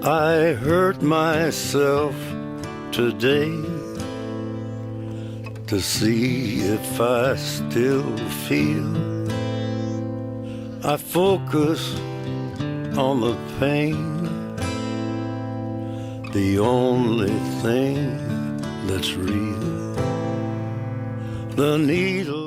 I hurt myself today to see if I still feel. I focus on the pain, the only thing that's real. The needle